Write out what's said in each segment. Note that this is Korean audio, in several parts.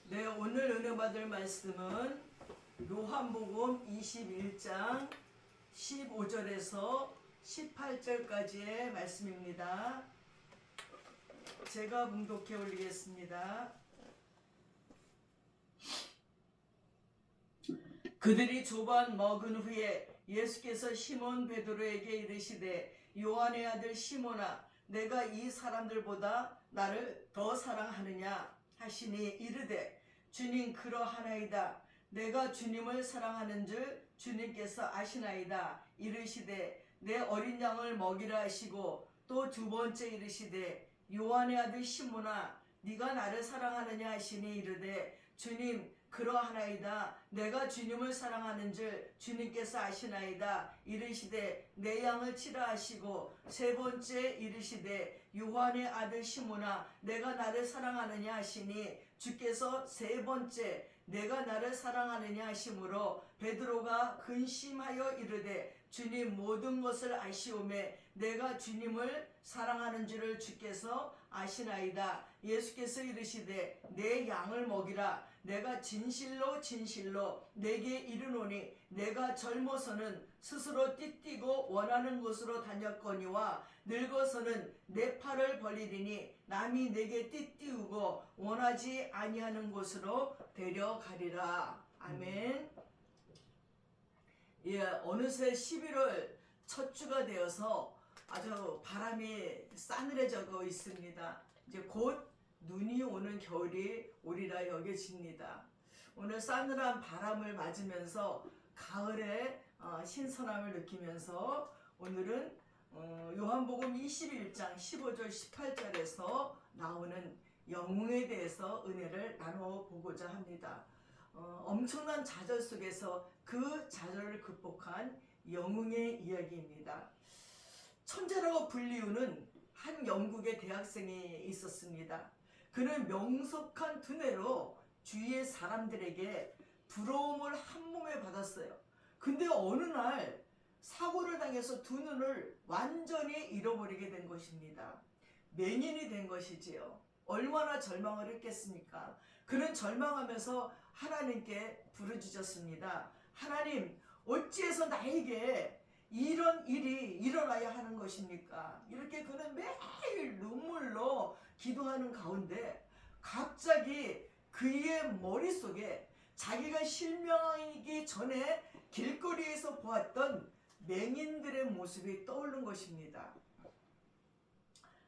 네, 오늘 은혜 받을 말씀은 요한복음 21장 15절에서 18절까지의 말씀입니다. 제가 봉독해 올리겠습니다. 그들이 조반 먹은 후에 예수께서 시몬 베드로에게 이르시되 요한의 아들 시몬아 내가 이 사람들보다 나를 더 사랑하느냐 하시니 이르되 주님 그러하나이다. 내가 주님을 사랑하는 줄 주님께서 아시나이다. 이르시되 내 어린 양을 먹이라 하시고 또 두 번째 이르시되 요한의 아들 시몬아 네가 나를 사랑하느냐 하시니 이르되 주님 그러하나이다. 내가 주님을 사랑하는 줄 주님께서 아시나이다. 이르시되 내 양을 치라 하시고 세 번째 이르시되 요한의 아들 시몬아 내가 나를 사랑하느냐 하시니 주께서 세 번째 내가 나를 사랑하느냐 하시므로 베드로가 근심하여 이르되 주님 모든 것을 아시오매 내가 주님을 사랑하는 줄을 주께서 아시나이다. 예수께서 이르시되 내 양을 먹이라. 내가 진실로 진실로 내게 이르노니 내가 젊어서는 스스로 띠띠고 원하는 곳으로 다녔거니와 늙어서는 내 팔을 벌리리니 남이 내게 띠띠우고 원하지 아니하는 곳으로 데려가리라. 아멘. 예, 어느새 11월 첫 주가 되어서 아주 바람이 싸늘해지고 있습니다. 이제 곧 눈이 오는 겨울이 오리라 여겨집니다. 오늘 싸늘한 바람을 맞으면서 가을의 신선함을 느끼면서 오늘은 요한복음 21장 15절 18절에서 나오는 영웅에 대해서 은혜를 나눠보고자 합니다. 엄청난 좌절 속에서 그 좌절을 극복한 영웅의 이야기입니다. 천재라고 불리우는 한 영국의 대학생이 있었습니다. 그는 명석한 두뇌로 주위의 사람들에게 부러움을 한 몸에 받았어요. 근데 어느 날 사고를 당해서 두 눈을 완전히 잃어버리게 된 것입니다. 맹인이 된 것이지요. 얼마나 절망을 했겠습니까? 그는 절망하면서 하나님께 부르짖었습니다. 하나님, 어찌해서 나에게 이런 일이 일어나야 하는 것입니까? 이렇게 그는 매일 눈물로 기도하는 가운데 갑자기 그의 머릿속에 자기가 실명하기 전에 길거리에서 보았던 맹인들의 모습이 떠오른 것입니다.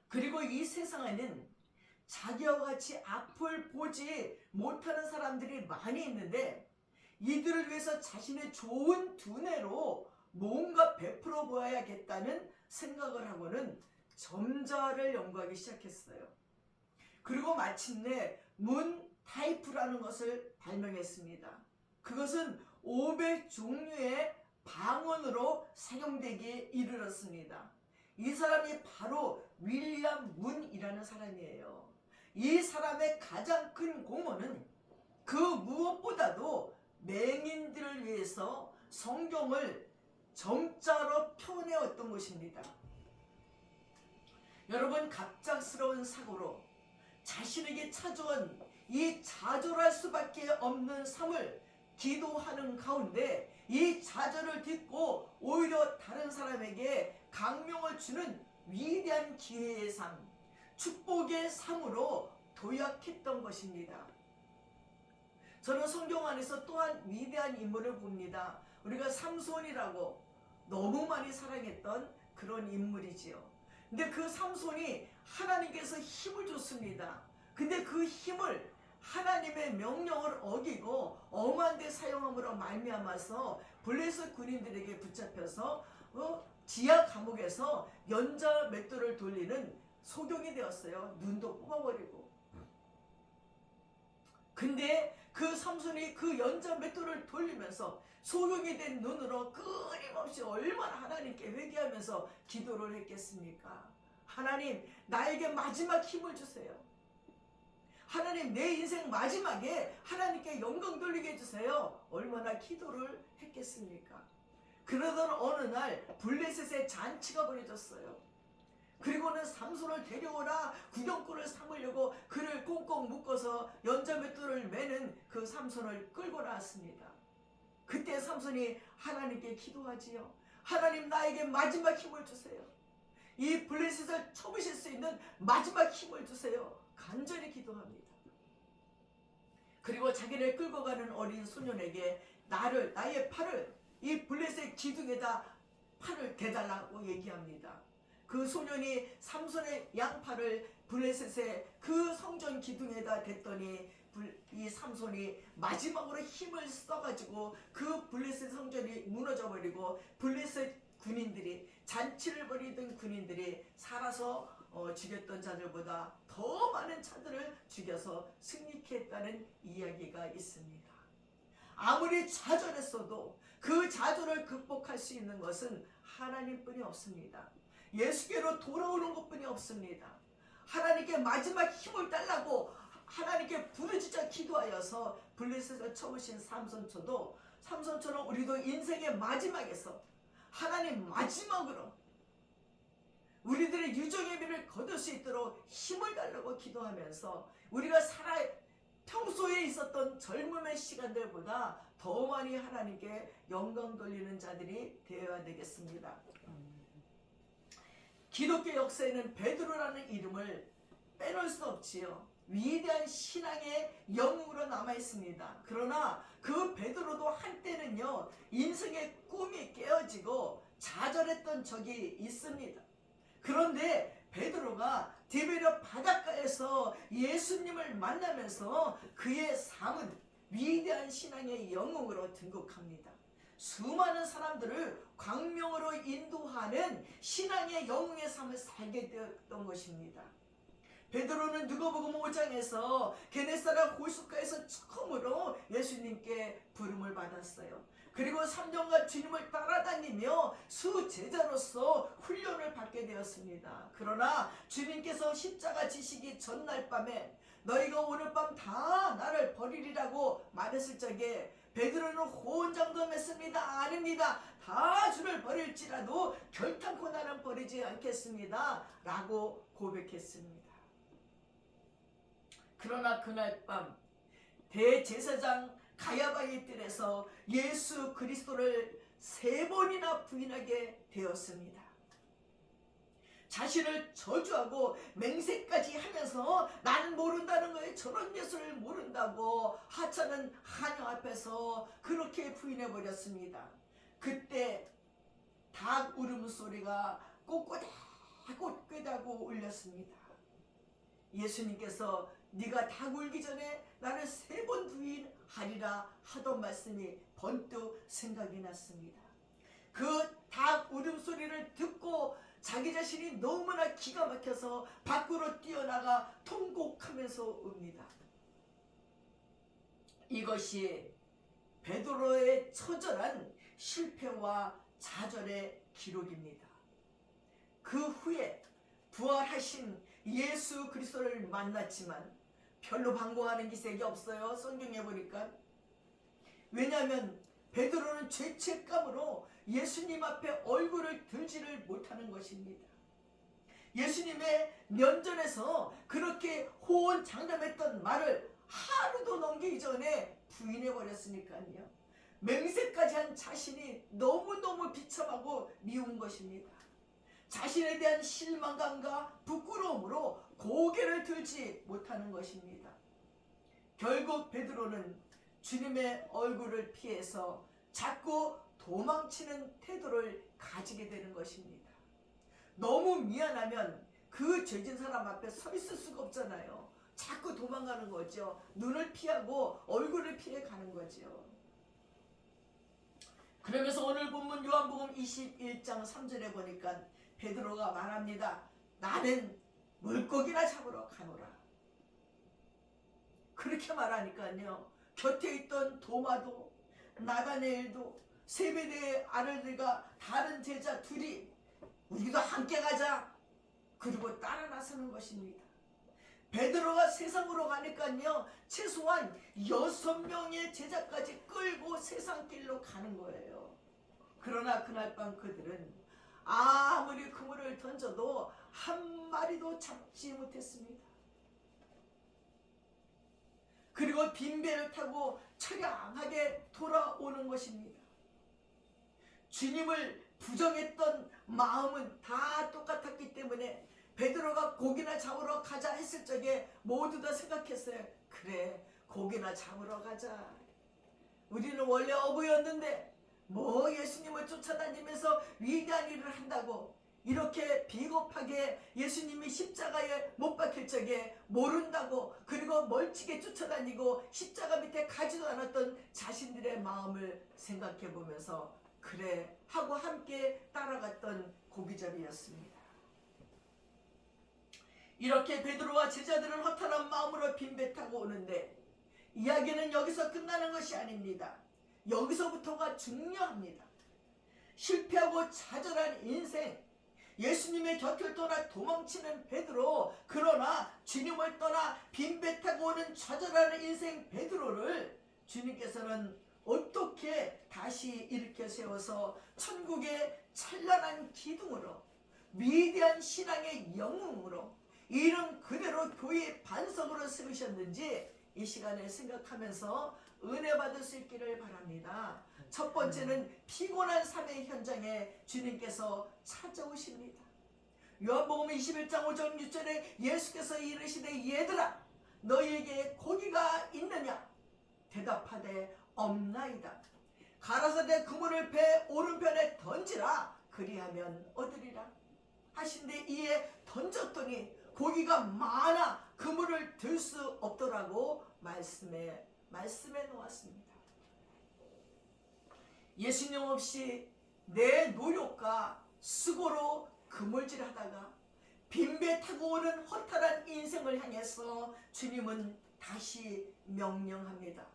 그리고 이 세상에는 자기와 같이 앞을 보지 못하는 사람들이 많이 있는데 이들을 위해서 자신의 좋은 두뇌로 뭔가 베풀어 보아야겠다는 생각을 하고는 점자를 연구하기 시작했어요. 그리고 마침내 문 타이프라는 것을 발명했습니다. 그것은 500종류의 방언으로 사용되기에 이르렀습니다. 이 사람이 바로 윌리엄 문이라는 사람이에요. 이 사람의 가장 큰 공헌은 그 무엇보다도 맹인들을 위해서 성경을 점자로 표현해왔던 것입니다. 여러분, 갑작스러운 사고로 자신에게 찾아온 이 좌절할 수밖에 없는 삶을 기도하는 가운데 이 좌절을 딛고 오히려 다른 사람에게 강명을 주는 위대한 기회의 삶, 축복의 삶으로 도약했던 것입니다. 저는 성경 안에서 또한 위대한 인물을 봅니다. 우리가 삼손이라고 너무 많이 사랑했던 그런 인물이지요. 근데 그 삼손이 하나님께서 힘을 줬습니다. 근데 그 힘을 하나님의 명령을 어기고 엄한 데 사용함으로 말미암아서 블레셋 군인들에게 붙잡혀서 지하 감옥에서 연자 맷돌을 돌리는 소경이 되었어요. 눈도 뽑아버리고. 근데 그 삼손이 그 연자 맷돌을 돌리면서 소경이 된 눈으로 끊임없이 얼마나 하나님께 회개하면서 기도를 했겠습니까? 하나님, 나에게 마지막 힘을 주세요. 하나님, 내 인생 마지막에 하나님께 영광 돌리게 해주세요. 얼마나 기도를 했겠습니까? 그러던 어느 날 블레셋의 잔치가 벌어졌어요. 그리고는 삼손을 데려오라 구경꾼을 삼으려고 그를 꽁꽁 묶어서 연자맷돌을 매는 그 삼손을 끌고 나왔습니다. 그때 삼손이 하나님께 기도하지요. 하나님, 나에게 마지막 힘을 주세요. 이 블레셋을 쳐부실 수 있는 마지막 힘을 주세요. 간절히 기도합니다. 그리고 자기를 끌고 가는 어린 소년에게 나의 팔을 이 블레셋 기둥에다 팔을 대달라고 얘기합니다. 그 소년이 삼손의 양팔을 블레셋의 그 성전 기둥에다 댔더니 이 삼손이 마지막으로 힘을 써가지고 그 블레셋 성전이 무너져버리고 블레셋 군인들이, 잔치를 벌이던 군인들이 살아서 죽였던 자들보다 더 많은 자들을 죽여서 승리케 했다는 이야기가 있습니다. 아무리 좌절했어도 그 좌절을 극복할 수 있는 것은 하나님뿐이 없습니다. 예수께로 돌아오는 것뿐이 없습니다. 하나님께 마지막 힘을 달라고 하나님께 부르짖어 기도하여서 블레셋을 쳐부신 삼손처럼 우리도 인생의 마지막에서 하나님 마지막으로 우리들의 유정의 미를 거둘 수 있도록 힘을 달라고 기도하면서 우리가 평소에 있었던 젊음의 시간들보다 더 많이 하나님께 영광 돌리는 자들이 되어야 되겠습니다. 기독교 역사에는 베드로라는 이름을 빼놓을 수 없지요. 위대한 신앙의 영웅으로 남아있습니다. 그러나 그 베드로도 한때는요, 인생의 꿈이 깨어지고 좌절했던 적이 있습니다. 그런데 베드로가 디베랴 바닷가에서 예수님을 만나면서 그의 삶은 위대한 신앙의 영웅으로 등극합니다. 수많은 사람들을 광명으로 인도하는 신앙의 영웅의 삶을 살게 되었던 것입니다. 베드로는 누가복음 5장에서 게네사렛 호숫가에서 처음으로 예수님께 부름을 받았어요. 그리고 3년간 주님을 따라다니며 수제자로서 훈련을 받게 되었습니다. 그러나 주님께서 십자가 지시기 전날 밤에 너희가 오늘 밤 다 나를 버리리라고 말했을 적에 베드로는 호언장담했습니다. 아닙니다. 다 주를 버릴지라도 결탄코 나는 버리지 않겠습니다. 라고 고백했습니다. 그러나 그날 밤 대제사장 가야바의 뜰에서 예수 그리스도를 3번이나 부인하게 되었습니다. 자신을 저주하고 맹세까지 하면서 나는 모른다는 거예요. 저런 예수를 모른다고 하찮은 한영 앞에서 그렇게 부인해버렸습니다. 그때 닭 울음소리가 꼿꼿하고 울렸습니다. 예수님께서 네가 닭 울기 전에 나를 3번 부인하리라 하던 말씀이 번뜩 생각이 났습니다. 그 닭 울음소리를 듣고 자기 자신이 너무나 기가 막혀서 밖으로 뛰어나가 통곡하면서 웁니다. 이것이 베드로의 처절한 실패와 좌절의 기록입니다. 그 후에 부활하신 예수 그리스도를 만났지만 별로 반가워하는 기색이 없어요. 성경에 보니까. 왜냐하면 베드로는 죄책감으로 예수님 앞에 얼굴을 들지를 못하는 것입니다. 예수님의 면전에서 그렇게 호언장담했던 말을 하루도 넘기기 전에 부인해버렸으니까요. 맹세까지 한 자신이 너무너무 비참하고 미운 것입니다. 자신에 대한 실망감과 부끄러움으로 고개를 들지 못하는 것입니다. 결국 베드로는 주님의 얼굴을 피해서 자꾸 도망치는 태도를 가지게 되는 것입니다. 너무 미안하면 그 죄진 사람 앞에 서 있을 수가 없잖아요. 자꾸 도망가는 거죠. 눈을 피하고 얼굴을 피해 가는 거죠. 그러면서 오늘 본문 요한복음 21장 3절에 보니까 베드로가 말합니다. 나는 물고기나 잡으러 가노라. 그렇게 말하니까요. 곁에 있던 도마도 나다네엘도 세베대의 아들들과 다른 제자 둘이 우리도 함께 가자. 그리고 따라 나서는 것입니다. 베드로가 세상으로 가니까요. 최소한 6명의 제자까지 끌고 세상길로 가는 거예요. 그러나 그날 밤 그들은 아무리 그물을 던져도 한 마리도 잡지 못했습니다. 그리고 빈배를 타고 처량하게 돌아오는 것입니다. 주님을 부정했던 마음은 다 똑같았기 때문에 베드로가 고기나 잡으러 가자 했을 적에 모두 다 생각했어요. 그래, 고기나 잡으러 가자. 우리는 원래 어부였는데 뭐 예수님을 쫓아다니면서 위대한 일을 한다고 이렇게 비겁하게 예수님이 십자가에 못 박힐 적에 모른다고, 그리고 멀찍이 쫓아다니고 십자가 밑에 가지도 않았던 자신들의 마음을 생각해 보면서 그래 하고 함께 따라갔던 고기잡이였습니다. 이렇게 베드로와 제자들은 허탈한 마음으로 빈배 타고 오는데 이야기는 여기서 끝나는 것이 아닙니다. 여기서부터가 중요합니다. 실패하고 좌절한 인생, 예수님의 곁을 떠나 도망치는 베드로, 그러나 주님을 떠나 빈배 타고 오는 좌절하는 인생 베드로를 주님께서는 어떻게 다시 일으켜 세워서 천국의 찬란한 기둥으로, 위대한 신앙의 영웅으로, 이름 그대로 교회의 반석으로 세우셨는지 이 시간에 생각하면서 은혜 받을 수 있기를 바랍니다. 첫 번째는 피곤한 삶의 현장에 주님께서 찾아오십니다. 요한복음 21장 5절 6절에 예수께서 이르시되 얘들아 너희에게 고기가 있느냐 대답하되 없나이다. 가라사대 그물을 배 오른편에 던지라 그리하면 얻으리라 하신데 이에 던졌더니 고기가 많아 그물을 들 수 없더라고 말씀해 놓았습니다. 예수님 없이 내 노력과 수고로 그물질 하다가 빈배 타고 오는 허탈한 인생을 향해서 주님은 다시 명령합니다.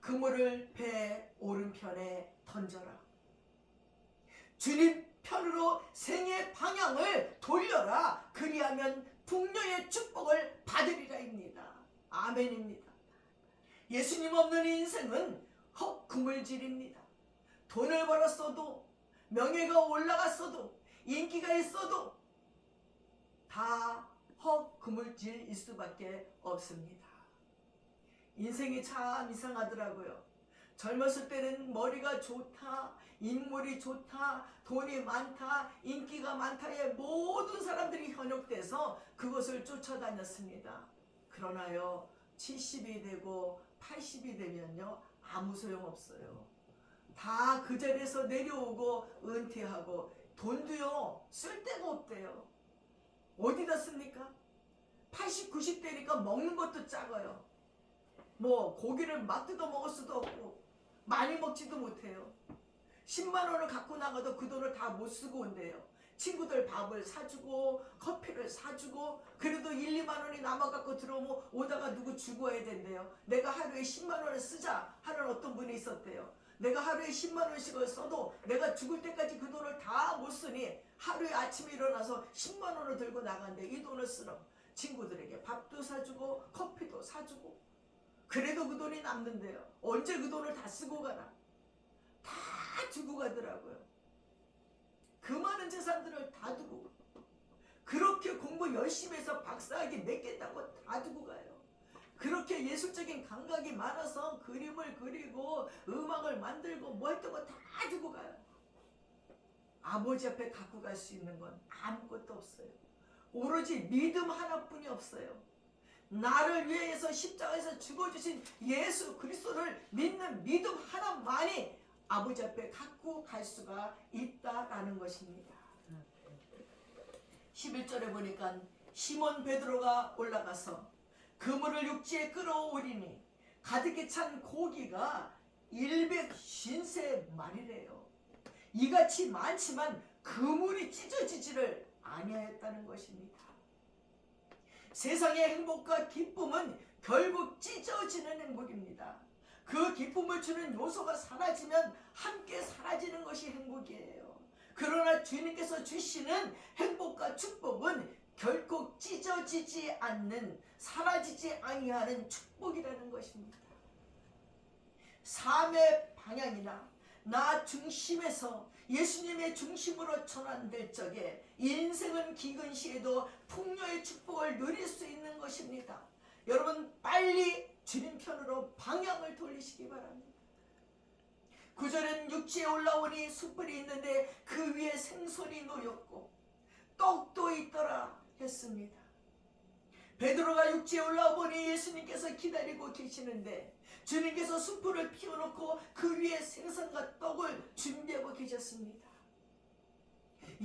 그물을 배 오른편에 던져라. 주님 편으로 생의 방향을 돌려라. 그리하면 풍요의 축복을 받으리라입니다. 아멘입니다. 예수님 없는 인생은 헛그물질입니다. 돈을 벌었어도, 명예가 올라갔어도, 인기가 있어도 다 헛그물질일 수밖에 없습니다. 인생이 참 이상하더라고요. 젊었을 때는 머리가 좋다, 인물이 좋다, 돈이 많다, 인기가 많다에 모든 사람들이 현혹돼서 그것을 쫓아다녔습니다. 그러나요, 70이 되고 80이 되면요 아무 소용없어요. 다 그 자리에서 내려오고 은퇴하고 돈도요 쓸데가 없대요. 어디다 씁니까? 80, 90대니까 먹는 것도 작아요. 뭐 고기를 막 뜯어 먹을 수도 없고 많이 먹지도 못해요. 10만 원을 갖고 나가도 그 돈을 다 못 쓰고 온대요. 친구들 밥을 사주고 커피를 사주고 그래도 1, 2만 원이 남아갖고 들어오면 오다가 누구 주고 와야 된대요. 내가 하루에 10만 원을 쓰자 하는 어떤 분이 있었대요. 내가 하루에 10만 원씩을 써도 내가 죽을 때까지 그 돈을 다 못 쓰니 하루에 아침에 일어나서 10만 원을 들고 나간대. 이 돈을 쓰러 친구들에게 밥도 사주고 커피도 사주고 그래도 그 돈이 남는데요. 언제 그 돈을 다 쓰고 가나. 다 두고 가더라고요. 그 많은 재산들을 다 두고 그렇게 공부 열심히 해서 박사학위 맺겠다고 다 두고 가요. 그렇게 예술적인 감각이 많아서 그림을 그리고 음악을 만들고 뭐 했던 거 다 두고 가요. 아버지 앞에 갖고 갈 수 있는 건 아무것도 없어요. 오로지 믿음 하나뿐이 없어요. 나를 위해서 십자가에서 죽어주신 예수 그리스도를 믿는 믿음 하나만이 아버지 앞에 갖고 갈 수가 있다라는 것입니다. 11절에 보니까 시몬 베드로가 올라가서 그물을 육지에 끌어올리니 가득히 찬 고기가 150마리래요. 이같이 많지만 그물이 찢어지지를 아니하였다는 것입니다. 세상의 행복과 기쁨은 결국 찢어지는 행복입니다. 그 기쁨을 주는 요소가 사라지면 함께 사라지는 것이 행복이에요. 그러나 주님께서 주시는 행복과 축복은 결코 찢어지지 않는, 사라지지 아니하는 축복이라는 것입니다. 삶의 방향이나 나 중심에서 예수님의 중심으로 전환될 적에 인생은 기근 시에도 풍요의 축복을 누릴 수 있는 것입니다. 여러분 빨리 주님 편으로 방향을 돌리시기 바랍니다. 9절은 육지에 올라오니 숯불이 있는데 그 위에 생선이 놓였고 떡도 있더라 했습니다. 베드로가 육지에 올라와 보니 예수님께서 기다리고 계시는데 주님께서 숯불을 피워놓고 그 위에 생선과 떡을 준비하고 계셨습니다.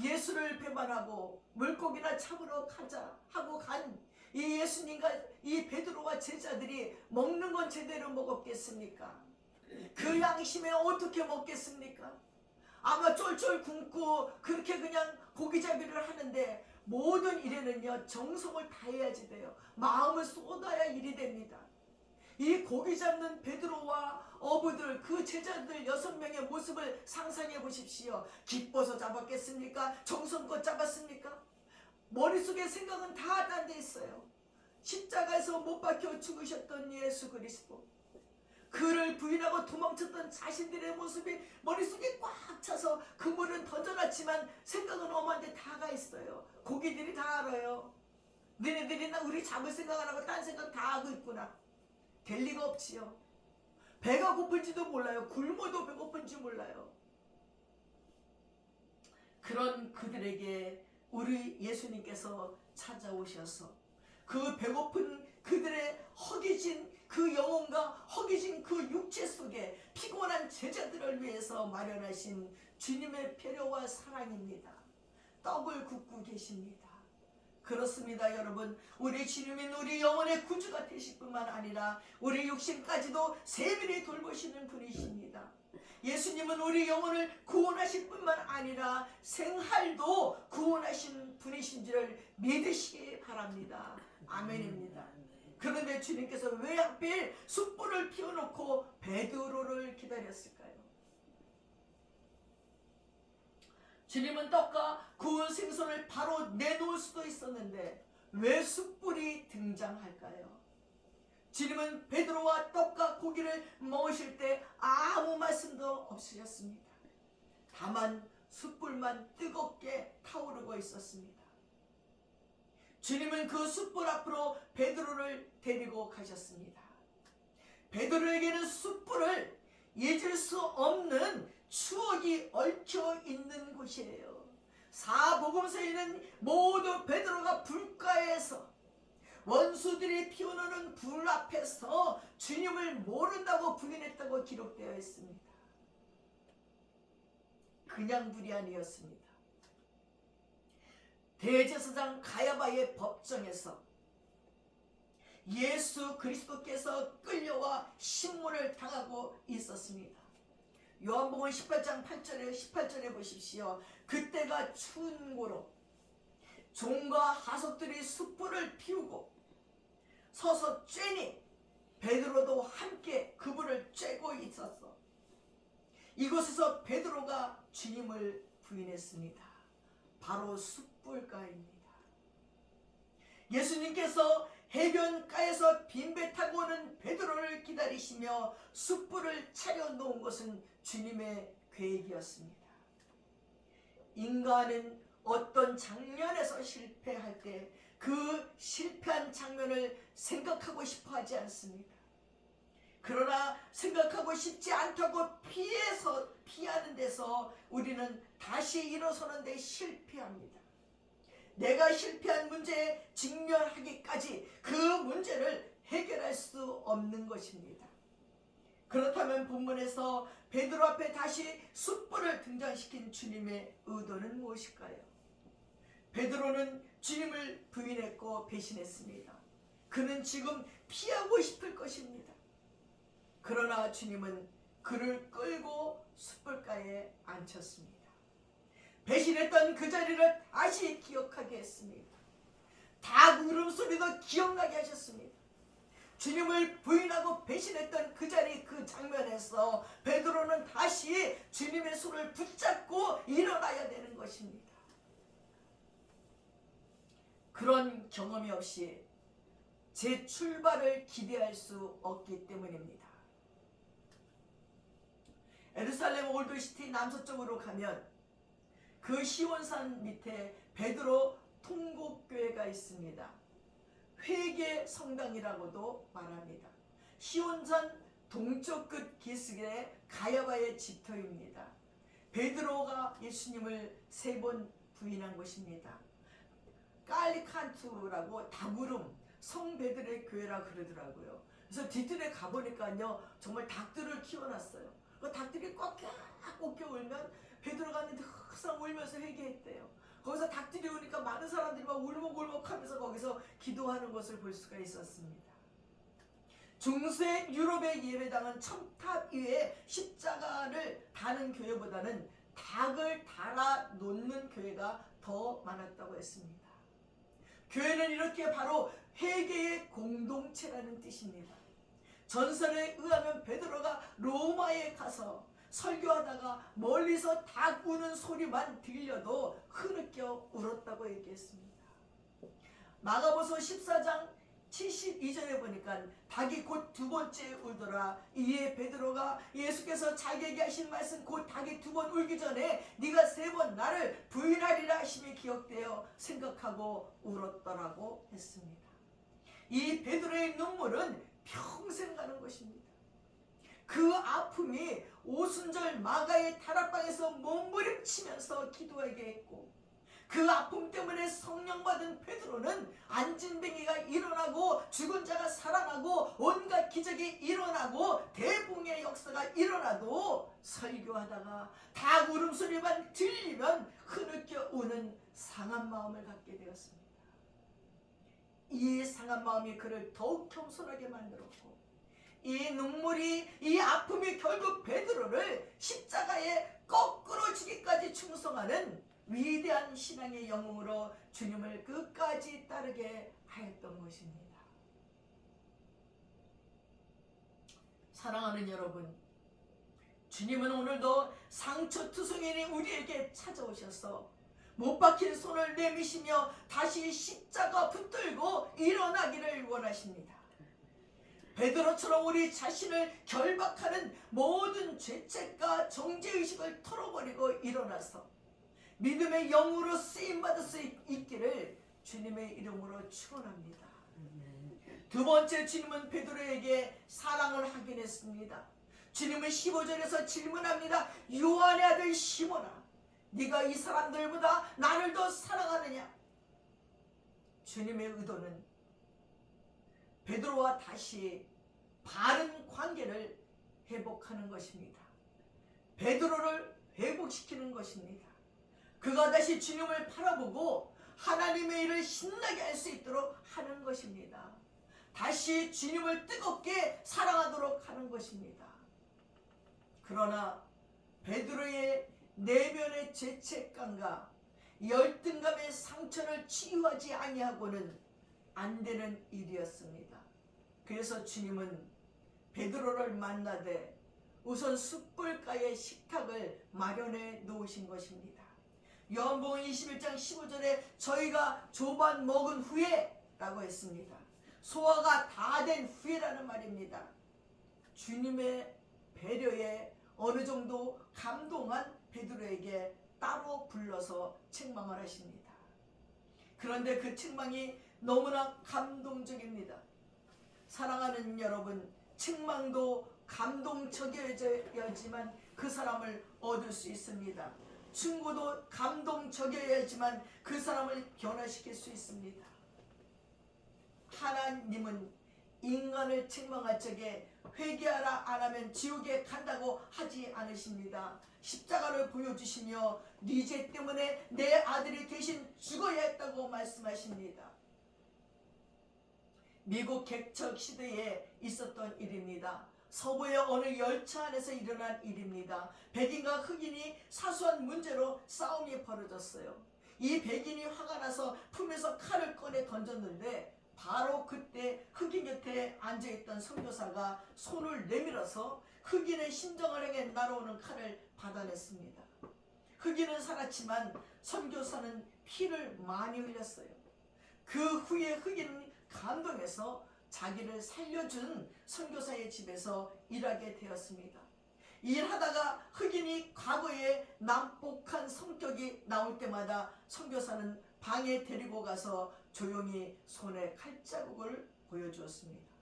예수를 배반하고 물고기나 잡으러 가자 하고 간 이 예수님과 이 베드로와 제자들이 먹는 건 제대로 먹었겠습니까? 그 양심에 어떻게 먹겠습니까? 아마 쫄쫄 굶고 그렇게 그냥 고기잡이를 하는데 모든 일에는요 정성을 다해야지 돼요. 마음을 쏟아야 일이 됩니다. 이 고기 잡는 베드로와 어부들 그 제자들 6명의 모습을 상상해 보십시오. 기뻐서 잡았겠습니까? 정성껏 잡았습니까? 머릿속에 생각은 다 딴 데 있어요. 십자가에서 못 박혀 죽으셨던 예수 그리스도, 그를 부인하고 도망쳤던 자신들의 모습이 머릿속에 꽉 차서 그물은 던져놨지만 생각은 엄한데 다가 있어요. 고기들이 다 알아요. 너네들이 우리 잡을 생각 안 하고 딴 생각 다 하고 있구나. 될 리가 없지요. 배가 고픈지도 몰라요. 굶어도 배고픈지 몰라요. 그런 그들에게 우리 예수님께서 찾아오셔서 그 배고픈 그들의 허기진 그 영혼과 허기진 그 육체 속에 피곤한 제자들을 위해서 마련하신 주님의 배려와 사랑입니다. 떡을 굽고 계십니다. 그렇습니다, 여러분. 우리 주님은 우리 영혼의 구주가 되실 뿐만 아니라 우리 육신까지도 세밀히 돌보시는 분이십니다. 예수님은 우리 영혼을 구원하실 뿐만 아니라 생활도 구원하신 분이신 줄을 믿으시기 바랍니다. 아멘입니다. 그런데 주님께서 왜 하필 숯불을 피워놓고 베드로를 기다렸을까요? 주님은 떡과 구운 생선을 바로 내놓을 수도 있었는데 왜 숯불이 등장할까요? 주님은 베드로와 떡과 고기를 먹으실 때 아무 말씀도 없으셨습니다. 다만 숯불만 뜨겁게 타오르고 있었습니다. 주님은 그 숯불 앞으로 베드로를 데리고 가셨습니다. 베드로에게는 숯불을 잊을 수 없는 추억이 얽혀 있는 곳이에요. 사복음서에는 모두 베드로가 불가에서 원수들이 피워놓는 불 앞에서 주님을 모른다고 부인했다고 기록되어 있습니다. 그냥 불이 아니었습니다. 대제사장 가야바의 법정에서 예수 그리스도께서 끌려와 신문을 당하고 있었습니다. 요한복음 18장 18절에 보십시오. 그때가 추운 고로 종과 하석들이 숯불을 피우고 서서 쬐니 베드로도 함께 그불을 쬐고 있었어. 이곳에서 베드로가 주님을 부인했습니다. 바로 숯불가입니다. 예수님께서 해변가에서 빈배 타고 오는 베드로를 기다리시며 숯불을 차려놓은 것은 주님의 계획이었습니다. 인간은 어떤 장면에서 실패할 때 그 실패한 장면을 생각하고 싶어 하지 않습니다. 그러나 생각하고 싶지 않다고 피하는 데서 우리는 다시 일어서는 데 실패합니다. 내가 실패한 문제에 직면하기까지 그 문제를 해결할 수 없는 것입니다. 그렇다면 본문에서 베드로 앞에 다시 숯불을 등장시킨 주님의 의도는 무엇일까요? 베드로는 주님을 부인했고 배신했습니다. 그는 지금 피하고 싶을 것입니다. 그러나 주님은 그를 끌고 숯불가에 앉혔습니다. 배신했던 그 자리를 다시 기억하게 했습니다. 닭 울음소리도 기억나게 하셨습니다. 주님을 부인하고 배신했던 그 자리 그 장면에서 베드로는 다시 주님의 손을 붙잡고 일어나야 되는 것입니다. 그런 경험이 없이 재출발을 기대할 수 없기 때문입니다. 예루살렘 올드시티 남서쪽으로 가면 그 시온산 밑에 베드로 통곡교회가 있습니다. 회개 성당이라고도 말합니다. 시온산 동쪽 끝 기슭의 가야바의 집터입니다. 베드로가 예수님을 3번 부인한 곳입니다. 깔리칸투라고 다구름 성 베드로의 교회라 그러더라고요. 그래서 뒤뜰에 가보니까요, 정말 닭들을 키워놨어요. 그 닭들이 꽉 울면 베드로가 갔는데 항상 울면서 회개했대요. 거기서 닭들이 오니까 많은 사람들이 막 울먹울먹하면서 거기서 기도하는 것을 볼 수가 있었습니다. 중세 유럽의 예배당은 첨탑 위에 십자가를 다는 교회보다는 닭을 달아 놓는 교회가 더 많았다고 했습니다. 교회는 이렇게 바로 회개의 공동체라는 뜻입니다. 전설에 의하면 베드로가 로마에 가서 설교하다가 멀리서 닭 우는 소리만 들려도 흐느껴 울었다고 얘기했습니다. 마가복음 14장 72절에 보니까 닭이 곧 2번째 울더라. 이에 베드로가 예수께서 자기에게 하신 말씀 곧 닭이 2번 울기 전에 네가 3번 나를 부인하리라 하심이 기억되어 생각하고 울었더라고 했습니다. 이 베드로의 눈물은 평생 가는 것입니다. 그 아픔이 오순절 마가의 다락방에서 몸부림치면서 기도하게 했고, 그 아픔 때문에 성령 받은 베드로는 안진뱅이가 일어나고 죽은 자가 살아나고 온갖 기적이 일어나고 대붕의 역사가 일어나도 설교하다가 닭 울음소리만 들리면 흐느껴 우는 상한 마음을 갖게 되었습니다. 이 상한 마음이 그를 더욱 겸손하게 만들었고, 이 눈물이, 이 아픔이 결국 베드로를 십자가에 거꾸로 주기까지 충성하는 위대한 신앙의 영웅으로 주님을 끝까지 따르게 하였던 것입니다. 사랑하는 여러분, 주님은 오늘도 상처투성이인 우리에게 찾아오셔서 못 박힌 손을 내미시며 다시 십자가 붙들고 일어나기를 원하십니다. 베드로처럼 우리 자신을 결박하는 모든 죄책과 정죄의식을 털어버리고 일어나서 믿음의 영으로 쓰임받을 수 있기를 주님의 이름으로 축원합니다. 2번째, 주님은 베드로에게 사랑을 확인했습니다. 주님은 15절에서 질문합니다. 요한의 아들 시몬아, 네가 이 사람들보다 나를 더 사랑하느냐? 주님의 의도는 베드로와 다시 바른 관계를 회복하는 것입니다. 베드로를 회복시키는 것입니다. 그가 다시 주님을 바라보고 하나님의 일을 신나게 할 수 있도록 하는 것입니다. 다시 주님을 뜨겁게 사랑하도록 하는 것입니다. 그러나 베드로의 내면의 죄책감과 열등감의 상처를 치유하지 아니하고는 안 되는 일이었습니다. 그래서 주님은 베드로를 만나되 우선 숯불가에 식탁을 마련해 놓으신 것입니다. 요한복음 21장 15절에 저희가 조반 먹은 후에 라고 했습니다. 소화가 다 된 후에라는 말입니다. 주님의 배려에 어느 정도 감동한 베드로에게 따로 불러서 책망을 하십니다. 그런데 그 책망이 너무나 감동적입니다. 사랑하는 여러분, 책망도 감동적이어야지만 그 사람을 얻을 수 있습니다. 충고도 감동적이어야지만 그 사람을 변화시킬 수 있습니다. 하나님은 인간을 책망할 적에 회개하라 안 하면 지옥에 간다고 하지 않으십니다. 십자가를 보여주시며 네 죄 때문에 내 아들이 대신 죽어야 했다고 말씀하십니다. 미국 개척 시대에 있었던 일입니다. 서부의 어느 열차 안에서 일어난 일입니다. 백인과 흑인이 사소한 문제로 싸움이 벌어졌어요. 이 백인이 화가 나서 품에서 칼을 꺼내 던졌는데 바로 그때 흑인 곁에 앉아있던 선교사가 손을 내밀어서 흑인의 심정을 향해 날아오는 칼을 받아냈습니다. 흑인은 살았지만 선교사는 피를 많이 흘렸어요. 그 후에 흑인은 감동해서 자기를 살려준 선교사의 집에서 일하게 되었습니다. 일하다가 흑인이 과거에 난폭한 성격이 나올 때마다 선교사는 방에 데리고 가서 조용히 손에 칼자국을 보여주었습니다.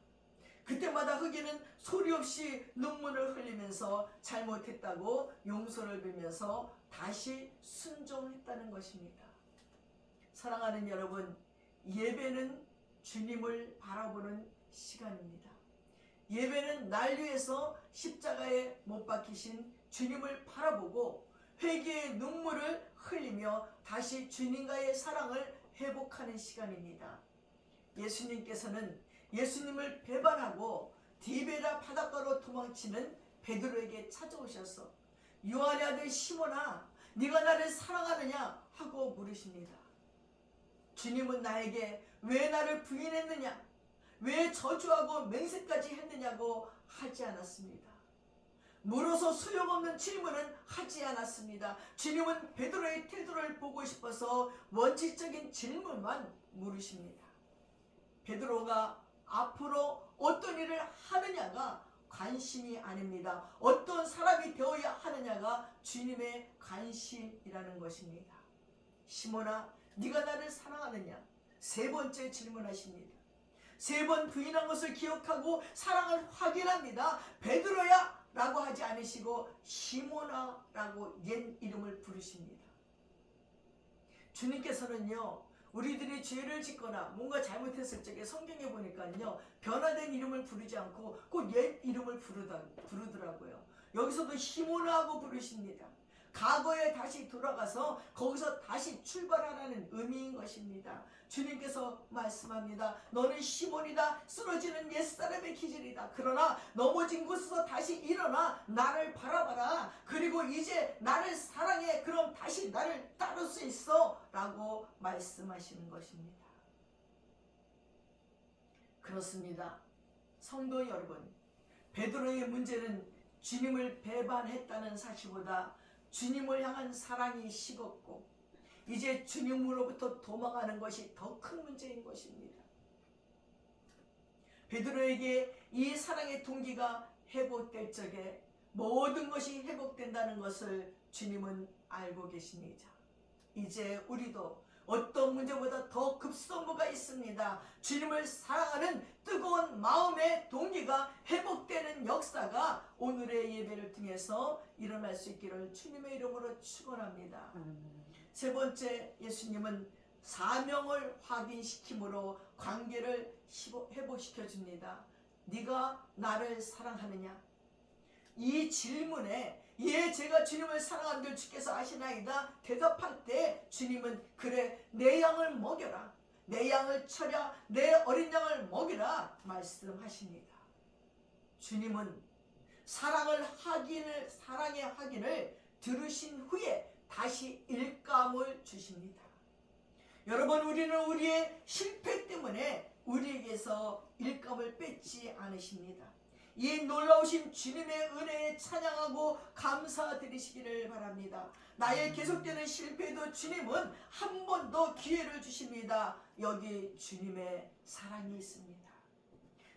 그때마다 흑인은 소리 없이 눈물을 흘리면서 잘못했다고 용서를 빌면서 다시 순종했다는 것입니다. 사랑하는 여러분, 예배는 주님을 바라보는 시간입니다. 예배는 날 위해서 십자가에 못 박히신 주님을 바라보고 회개의 눈물을 흘리며 다시 주님과의 사랑을 회복하는 시간입니다. 예수님께서는 예수님을 배반하고 디베라 바닷가로 도망치는 베드로에게 찾아오셔서 요한의 아들 시몬아, 네가 나를 사랑하느냐 하고 물으십니다. 주님은 나에게 왜 나를 부인했느냐, 왜 저주하고 맹세까지 했느냐고 하지 않았습니다. 물어서 소용없는 질문은 하지 않았습니다. 주님은 베드로의 태도를 보고 싶어서 원칙적인 질문만 물으십니다. 베드로가 앞으로 어떤 일을 하느냐가 관심이 아닙니다. 어떤 사람이 되어야 하느냐가 주님의 관심이라는 것입니다. 시몬아, 네가 나를 사랑하느냐? 세 번째 질문하십니다. 세 번 부인한 것을 기억하고 사랑을 확인합니다. 베드로야 라고 하지 않으시고 시몬아 라고 옛 이름을 부르십니다. 주님께서는요, 우리들이 죄를 짓거나 뭔가 잘못했을 적에 성경에 보니까요, 변화된 이름을 부르지 않고 꼭 옛 이름을 부르더라고요. 여기서도 시몬아 하고 부르십니다. 과거에 다시 돌아가서 거기서 다시 출발하라는 의미인 것입니다. 주님께서 말씀합니다. 너는 시몬이다. 쓰러지는 옛사람의 기질이다. 그러나 넘어진 곳에서 다시 일어나 나를 바라봐라. 그리고 이제 나를 사랑해. 그럼 다시 나를 따를 수 있어 라고 말씀하시는 것입니다. 그렇습니다. 성도 여러분, 베드로의 문제는 주님을 배반했다는 사실보다 주님을 향한 사랑이 식었고 이제 주님으로부터 도망가는 것이 더 큰 문제인 것입니다. 베드로에게 이 사랑의 동기가 회복될 적에 모든 것이 회복된다는 것을 주님은 알고 계십니다. 이제 우리도 어떤 문제보다 더 급선무가 있습니다. 주님을 사랑하는 뜨거운 마음의 동기가 회복되는 역사가 오늘의 예배를 통해서 일어날 수 있기를 주님의 이름으로 축원합니다. 세 번째, 예수님은 사명을 확인시킴으로 관계를 회복시켜 줍니다. 네가 나를 사랑하느냐? 이 질문에 예, 제가 주님을 사랑하는 줄 주께서 아시나이다 대답할 때 주님은 그래, 내 양을 먹여라, 내 양을 쳐라, 내 어린 양을 먹이라 말씀하십니다. 주님은 사랑의 확인을 들으신 후에 다시 일감을 주십니다. 여러분, 우리는 우리의 실패 때문에 우리에게서 일감을 뺏지 않으십니다. 이 놀라우신 주님의 은혜에 찬양하고 감사드리시기를 바랍니다. 나의 계속되는 실패에도 주님은 한 번 더 기회를 주십니다. 여기 주님의 사랑이 있습니다.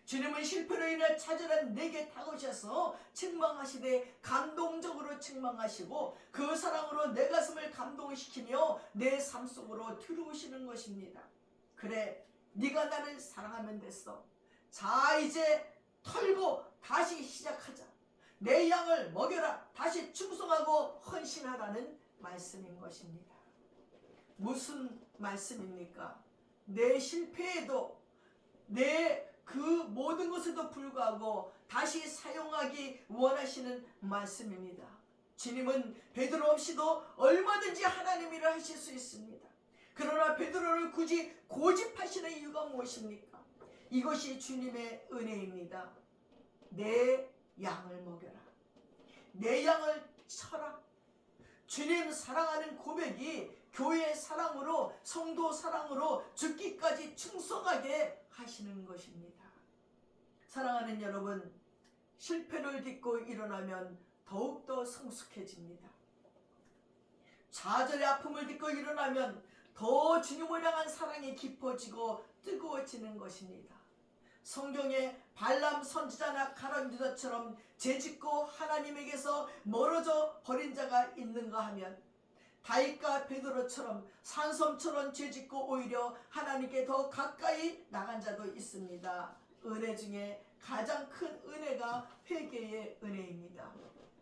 주님은 실패로 인해 차절한 내게 다가오셔서 책망하시되 감동적으로 책망하시고 그 사랑으로 내 가슴을 감동시키며 내 삶 속으로 들어오시는 것입니다. 그래, 네가 나를 사랑하면 됐어. 자, 이제 털고 다시 시작하자. 내 양을 먹여라. 다시 충성하고 헌신하라는 말씀인 것입니다. 무슨 말씀입니까? 내 실패에도 내 그 모든 것에도 불구하고 다시 사용하기 원하시는 말씀입니다. 주님은 베드로 없이도 얼마든지 하나님 일을 하실 수 있습니다. 그러나 베드로를 굳이 고집하시는 이유가 무엇입니까? 이것이 주님의 은혜입니다. 내 양을 먹여라. 내 양을 쳐라. 주님 사랑하는 고백이 교회 사랑으로, 성도 사랑으로 죽기까지 충성하게 하시는 것입니다. 사랑하는 여러분, 실패를 딛고 일어나면 더욱더 성숙해집니다. 좌절의 아픔을 딛고 일어나면 더 주님을 향한 사랑이 깊어지고 뜨거워지는 것입니다. 성경에 발람 선지자나 가룟유다 베드로처럼 죄짓고 하나님에게서 멀어져 버린 자가 있는가 하면 다윗과 베드로처럼 산섬처럼 죄짓고 오히려 하나님께 더 가까이 나간 자도 있습니다. 은혜 중에 가장 큰 은혜가 회개의 은혜입니다.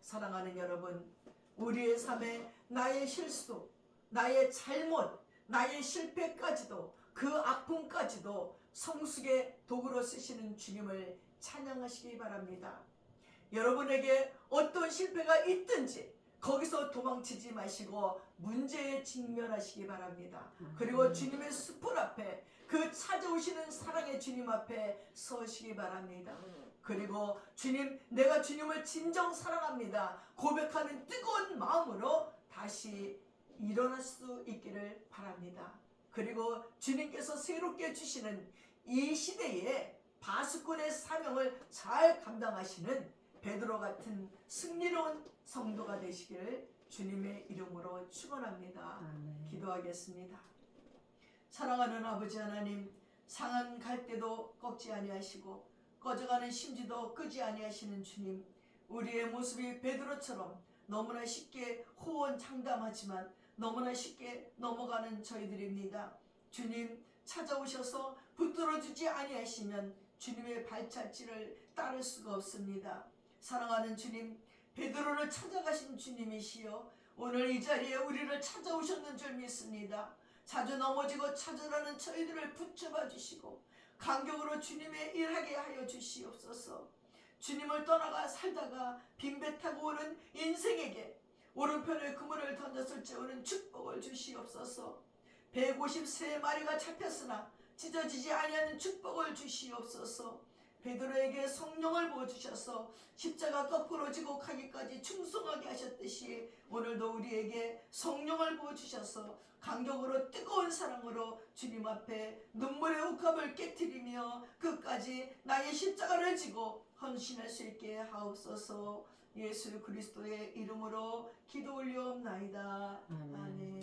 사랑하는 여러분, 우리의 삶에 나의 실수, 나의 잘못, 나의 실패까지도 그 아픔까지도 성숙의 도구로 쓰시는 주님을 찬양하시기 바랍니다. 여러분에게 어떤 실패가 있든지 거기서 도망치지 마시고 문제에 직면하시기 바랍니다. 그리고 주님의 숲을 앞에 그 찾아오시는 사랑의 주님 앞에 서시기 바랍니다. 그리고 주님, 내가 주님을 진정 사랑합니다 고백하는 뜨거운 마음으로 다시 일어날 수 있기를 바랍니다. 그리고 주님께서 새롭게 주시는 이 시대에 바수꾼의 사명을 잘 감당하시는 베드로 같은 승리로운 성도가 되시기를 주님의 이름으로 축원합니다. 기도하겠습니다. 사랑하는 아버지 하나님, 상한 갈대도 꺾지 아니하시고 꺼져가는 심지도 끄지 아니하시는 주님, 우리의 모습이 베드로처럼 너무나 쉽게 호언장담하지만 너무나 쉽게 넘어가는 저희들입니다. 주님, 찾아오셔서 붙들어주지 아니하시면 주님의 발자취를 따를 수가 없습니다. 사랑하는 주님, 베드로를 찾아가신 주님이시여 오늘 이 자리에 우리를 찾아오셨는 줄 믿습니다. 자주 넘어지고 찾으라는 저희들을 붙잡아 주시고 간격으로 주님의 일하게 하여 주시옵소서. 주님을 떠나가 살다가 빈배 타고 오는 인생에게 오른편에 그물을 던졌을 때 오는 축복을 주시옵소서. 153마리가 잡혔으나 찢어지지 아니하는 축복을 주시옵소서. 베드로에게 성령을 부어주셔서 십자가 거꾸로 지고 가기까지 충성하게 하셨듯이 오늘도 우리에게 성령을 부어주셔서 간격으로 뜨거운 사랑으로 주님 앞에 눈물의 욱합을 깨트리며 끝까지 나의 십자가를 지고 헌신할 수 있게 하옵소서. 예수 그리스도의 이름으로 기도 올리옵나이다. 아멘.